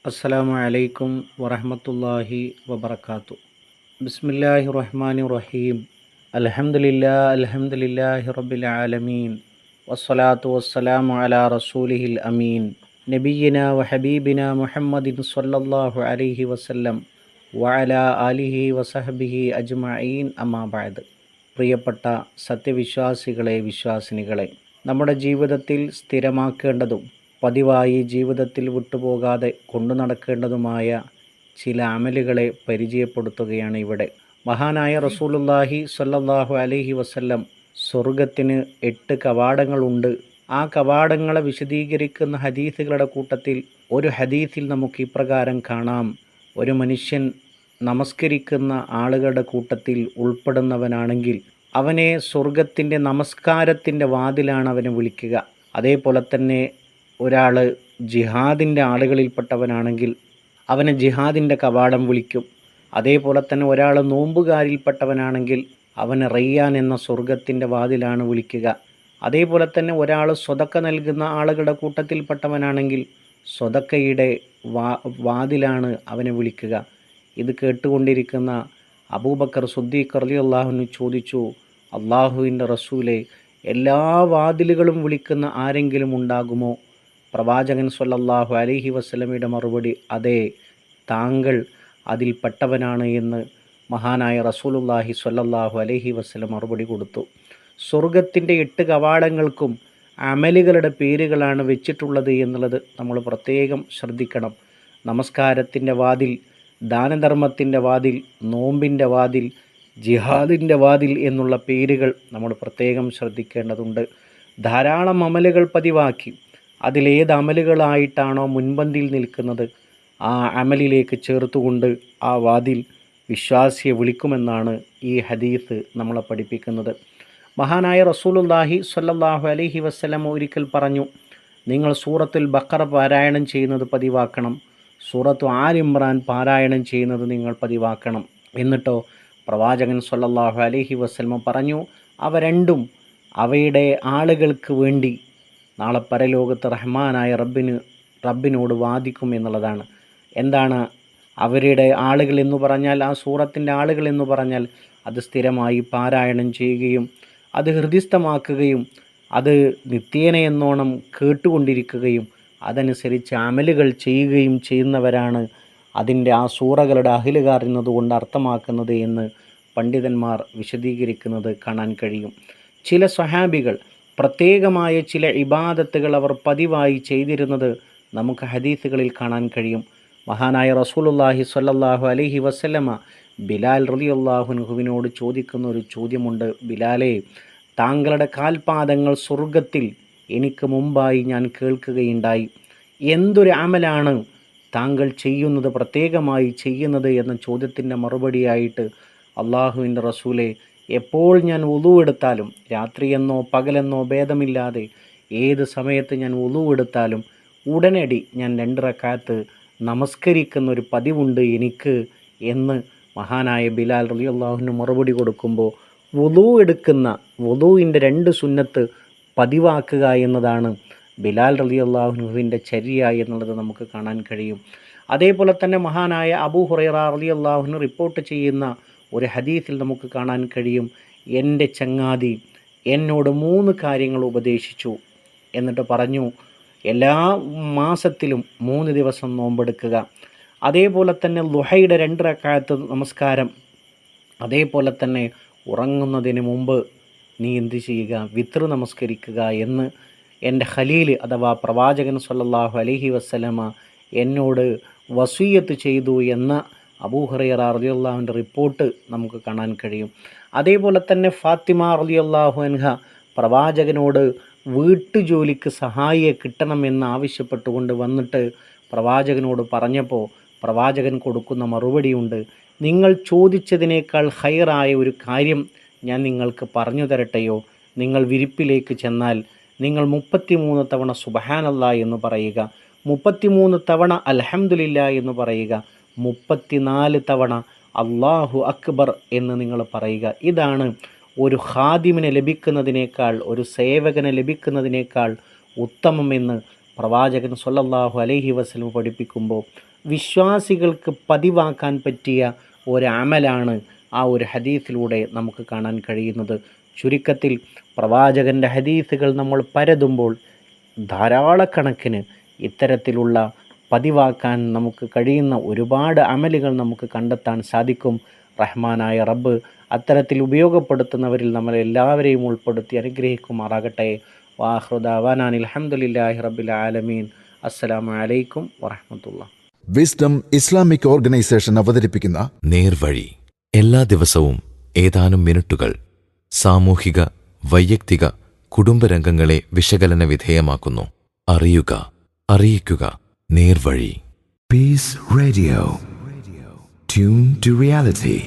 അസ്സലാമു അലൈക്കും വറഹ്മത്തുള്ളാഹി വബറകാതുഹു. ബിസ്മില്ലാഹിർ റഹ്മാനിർ റഹീം. അൽഹംദുലില്ലാഹി റബ്ബിൽ ആലമീൻ. വസ്സലാത്തു വസ്സലാമു അലാ റസൂലിഹിൽ അമീൻ നബിയിനാ വഹബീബിനാ മുഹമ്മദിൻ സ്വല്ലല്ലാഹു അലൈഹി വസല്ലം വഅലാ ആലിഹി വസഹ്ബിഹി അജ്മഈൻ. അമ്മാ ബഅദ്. പ്രിയപ്പെട്ട സത്യവിശ്വാസികളെ, വിശ്വാസിനികളെ, നമ്മുടെ ജീവിതത്തിൽ സ്ഥിരമാക്കേണ്ടതും പതിവായി ജീവിതത്തിൽ വിട്ടുപോകാതെ കൊണ്ടു നടക്കേണ്ടതുമായ ചില അമലുകളെ പരിചയപ്പെടുത്തുകയാണ് ഇവിടെ. മഹാനായ റസൂലുള്ളാഹി സ്വല്ലല്ലാഹു അലൈഹി വസല്ലം സ്വർഗത്തിന് 8 കവാടങ്ങളുണ്ട്. ആ കവാടങ്ങളെ വിശദീകരിക്കുന്ന ഹദീസുകളുടെ കൂട്ടത്തിൽ ഒരു ഹദീസിൽ നമുക്ക് ഇപ്രകാരം കാണാം: ഒരു മനുഷ്യൻ നമസ്കരിക്കുന്ന ആളുകളുടെ കൂട്ടത്തിൽ ഉൾപ്പെടുന്നവനാണെങ്കിൽ അവനെ സ്വർഗത്തിൻ്റെ നമസ്കാരത്തിൻ്റെ വാതിലാണ് അവനെ വിളിക്കുക. അതേപോലെ തന്നെ ഒരാൾ ജിഹാദിൻ്റെ ആളുകളിൽപ്പെട്ടവനാണെങ്കിൽ അവനെ ജിഹാദിൻ്റെ കവാടം വിളിക്കും. അതേപോലെ തന്നെ ഒരാൾ നോമ്പുകാരിൽപ്പെട്ടവനാണെങ്കിൽ അവനെ റയ്യാൻ എന്ന സ്വർഗത്തിൻ്റെ വാതിലാണ് വിളിക്കുക. അതേപോലെ തന്നെ ഒരാൾ സ്വതക്ക നൽകുന്ന ആളുകളുടെ കൂട്ടത്തിൽപ്പെട്ടവനാണെങ്കിൽ സ്വതക്കയുടെ വാതിലാണ് അവനെ വിളിക്കുക. ഇത് കേട്ടുകൊണ്ടിരിക്കുന്ന അബൂബക്കർ സിദ്ദീഖ് റളിയല്ലാഹു അൻഹു ചോദിച്ചു: അള്ളാഹുവിൻ്റെ റസൂലെ, എല്ലാ വാതിലുകളും വിളിക്കുന്ന ആരെങ്കിലും ഉണ്ടാകുമോ? പ്രവാചകൻ സ്വല്ലല്ലാഹു അലൈഹി വസല്ലമയുടെ മറുപടി: അതെ, താങ്കൾ അതിൽപ്പെട്ടവനാണ് എന്ന് മഹാനായ റസൂലുള്ളാഹി സ്വല്ലല്ലാഹു അലൈഹി വസല്ലം മറുപടി കൊടുത്തു. സ്വർഗത്തിൻ്റെ 8 കവാടങ്ങൾക്കും അമലുകളുടെ പേരുകളാണ് വെച്ചിട്ടുള്ളത് എന്നുള്ളത് നമ്മൾ പ്രത്യേകം ശ്രദ്ധിക്കണം. നമസ്കാരത്തിൻ്റെ വാതിൽ, ദാനധർമ്മത്തിൻ്റെ വാതിൽ, നോമ്പിൻ്റെ വാതിൽ, ജിഹാദിൻ്റെ വാതിൽ എന്നുള്ള പേരുകൾ നമ്മൾ പ്രത്യേകം ശ്രദ്ധിക്കേണ്ടതുണ്ട്. ധാരാളം അമലുകൾ പതിവാക്കി അതിലേത് അമലുകളായിട്ടാണോ മുൻപന്തിയിൽ നിൽക്കുന്നത് ആ അമലിലേക്ക് ചേർത്തുകൊണ്ട് ആ വാതിൽ വിശ്വാസിയെ വിളിക്കുമെന്നാണ് ഈ ഹദീസ് നമ്മളെ പഠിപ്പിക്കുന്നത്. മഹാനായ റസൂലുള്ളാഹി സ്വല്ലല്ലാഹു അലൈഹി വസല്ലം ഒരിക്കൽ പറഞ്ഞു: നിങ്ങൾ സൂറത്തുൽ ബഖറ പാരായണം ചെയ്യുന്നത് പതിവാക്കണം, സൂറത്തു ആൽ ഇമ്രാൻ പാരായണം ചെയ്യുന്നത് നിങ്ങൾ പതിവാക്കണം. എന്നിട്ടോ പ്രവാചകൻ സ്വല്ലല്ലാഹു അലൈഹി വസല്ലം പറഞ്ഞു: അവ രണ്ടും അവയുടെ ആളുകൾക്ക് വേണ്ടി നാളെ പരലോകത്ത് റഹ്മാനായ റബ്ബിനോട് വാദിക്കും എന്നുള്ളതാണ്. എന്താണ് അവരുടെ ആളുകൾ എന്ന് പറഞ്ഞാൽ? ആ സൂറത്തിൻ്റെ ആളുകൾ എന്ന് പറഞ്ഞാൽ അത് സ്ഥിരമായി പാരായണം ചെയ്യുകയും അത് ഹൃദിസ്ഥമാക്കുകയും അത് നിത്യേനയെന്നോണം കേട്ടുകൊണ്ടിരിക്കുകയും അതനുസരിച്ച് അമലുകൾ ചെയ്യുകയും ചെയ്യുന്നവരാണ് അതിൻ്റെ ആ സൂറകളുടെ അഹിലുകാർ എന്നതുകൊണ്ട് അർത്ഥമാക്കുന്നത് എന്ന് പണ്ഡിതന്മാർ വിശദീകരിക്കുന്നത് കാണാൻ കഴിയും. ചില സ്വഹാബികൾ പ്രത്യേകമായ ചില ഇബാദത്തുകൾ അവർ പതിവായി ചെയ്തിരുന്നത് നമുക്ക് ഹദീസുകളിൽ കാണാൻ കഴിയും. മഹാനായ റസൂലുള്ളാഹി സ്വല്ലല്ലാഹു അലൈഹി വസല്ലമ ബിലാൽ റളിയല്ലാഹു അൻഹുവിനോട് ചോദിക്കുന്ന ഒരു ചോദ്യമുണ്ട്: ബിലാലേ, താങ്കളുടെ കാൽപാദങ്ങൾ സ്വർഗത്തിൽ എനിക്ക് മുമ്പായി ഞാൻ കേൾക്കുകയുണ്ടായി. എന്തൊരു അമലാണ് താങ്കൾ ചെയ്യുന്നത്, പ്രത്യേകമായി ചെയ്യുന്നത് എന്ന ചോദ്യത്തിൻ്റെ മറുപടിയായിട്ട് അള്ളാഹുവിൻ്റെ റസൂലെ, എപ്പോൾ ഞാൻ വുളു എടുത്താലും, രാത്രിയെന്നോ പകലെന്നോ ഭേദമില്ലാതെ ഏത് സമയത്ത് ഞാൻ വുളു എടുത്താലും ഉടനടി ഞാൻ 2 റക്അത്ത് നമസ്കരിക്കുന്ന ഒരു പതിവുണ്ട് എനിക്ക് എന്ന് മഹാനായ ബിലാൽ റളിയല്ലാഹു അൻഹു മറുപടി കൊടുക്കുമ്പോൾ വുളുവിൻ്റെ 2 സുന്നത്ത് പതിവാക്കുക എന്നതാണ് ബിലാൽ റളിയല്ലാഹു അൻഹുവിൻ്റെ ചര്യ എന്നുള്ളത് നമുക്ക് കാണാൻ കഴിയും. അതേപോലെ തന്നെ മഹാനായ അബൂ ഹുറൈറ റളിയല്ലാഹു അൻഹു റിപ്പോർട്ട് ചെയ്യുന്ന ഒരു ഹദീസിൽ നമുക്ക് കാണാൻ കഴിയും: എൻ്റെ ചങ്ങാതി എന്നോട് 3 കാര്യങ്ങൾ ഉപദേശിച്ചു. എന്നിട്ട് പറഞ്ഞു, എല്ലാ മാസത്തിലും 3 ദിവസം നോമ്പെടുക്കുക, അതേപോലെ തന്നെ ളുഹയുടെ 2 റക്അത്ത് നമസ്കാരം, അതേപോലെ തന്നെ ഉറങ്ങുന്നതിന് മുമ്പ് നീ എന്ത് ചെയ്യുക, വിത്ർ നമസ്കരിക്കുക എന്ന് എൻ്റെ ഖലീൽ അഥവാ പ്രവാചകൻ സ്വല്ലല്ലാഹു അലൈഹി വസല്ലമ എന്നോട് വസിയ്യത്ത് ചെയ്തു എന്ന അബൂ ഹുറൈറ റളിയല്ലാഹുവിൻ്റെ റിപ്പോർട്ട് നമുക്ക് കാണാൻ കഴിയും. അതേപോലെ തന്നെ ഫാത്തിമ റളിയല്ലാഹു അൻഹ പ്രവാചകനോട് വീട്ടുജോലിക്ക് സഹായിയെ കിട്ടണമെന്ന് ആവശ്യപ്പെട്ടുകൊണ്ട് വന്നിട്ട് പ്രവാചകനോട് പറഞ്ഞപ്പോൾ പ്രവാചകൻ കൊടുക്കുന്ന മറുപടിയുണ്ട്: നിങ്ങൾ ചോദിച്ചതിനേക്കാൾ ഖൈറായ ഒരു കാര്യം ഞാൻ നിങ്ങൾക്ക് പറഞ്ഞു തരട്ടെയോ? നിങ്ങൾ വിരിപ്പിലേക്ക് ചെന്നാൽ നിങ്ങൾ 33 തവണ സുബ്ഹാനല്ലാഹ് എന്ന് പറയുക, 33 തവണ അൽഹംദുലില്ലാ എന്ന് പറയുക, 34 തവണ അല്ലാഹു അക്ബർ എന്ന് നിങ്ങൾ പറയുക. ഇതാണ് ഒരു ഖാദിമിനെ ലഭിക്കുന്നതിനേക്കാൾ, ഒരു സേവകനെ ലഭിക്കുന്നതിനേക്കാൾ ഉത്തമമെന്ന് പ്രവാചകൻ സ്വല്ലല്ലാഹു അലൈഹി വസല്ലം പഠിപ്പിക്കുമ്പോൾ വിശ്വാസികൾക്ക് പതിവാക്കാൻ പറ്റിയ ഒരു അമലാണ് ആ ഒരു ഹദീസിലൂടെ നമുക്ക് കാണാൻ കഴിയുന്നത്. ചുരുക്കത്തിൽ പ്രവാചകൻ്റെ ഹദീസുകൾ നമ്മൾ പരതുമ്പോൾ ധാരാളക്കണക്കിന് ഇത്തരത്തിലുള്ള പതിവാക്കാൻ നമുക്ക് കഴിയുന്ന ഒരുപാട് അമലുകൾ നമുക്ക് കണ്ടെത്താൻ സാധിക്കും. റഹ്മാനായ റബ്ബ് അത്തരത്തിൽ ഉപയോഗപ്പെടുത്തുന്നവരിൽ നമ്മളെല്ലാവരെയും ഉൾപ്പെടുത്തി അനുഗ്രഹിക്കുമാറാകട്ടെ. വാഖിറു ദഅവാനാ അൽഹംദുലില്ലാഹി റബ്ബിൽ ആലമീൻ. അസ്സലാമു അലൈക്കും വറഹ്മത്തുള്ളാഹി. വിസ്ഡം ഇസ്ലാമിക് ഓർഗനൈസേഷൻ അവതരിപ്പിക്കുന്ന നേർവഴി എല്ലാ ദിവസവും ഏതാനും മിനിറ്റുകൾ സാമൂഹിക, വൈയക്തിക, കുടുംബരംഗങ്ങളെ വിശകലന വിധേയമാക്കുന്നു. അറിയുക, അറിയിക്കുക. നേർവഴി. Peace Radio. Tune to reality.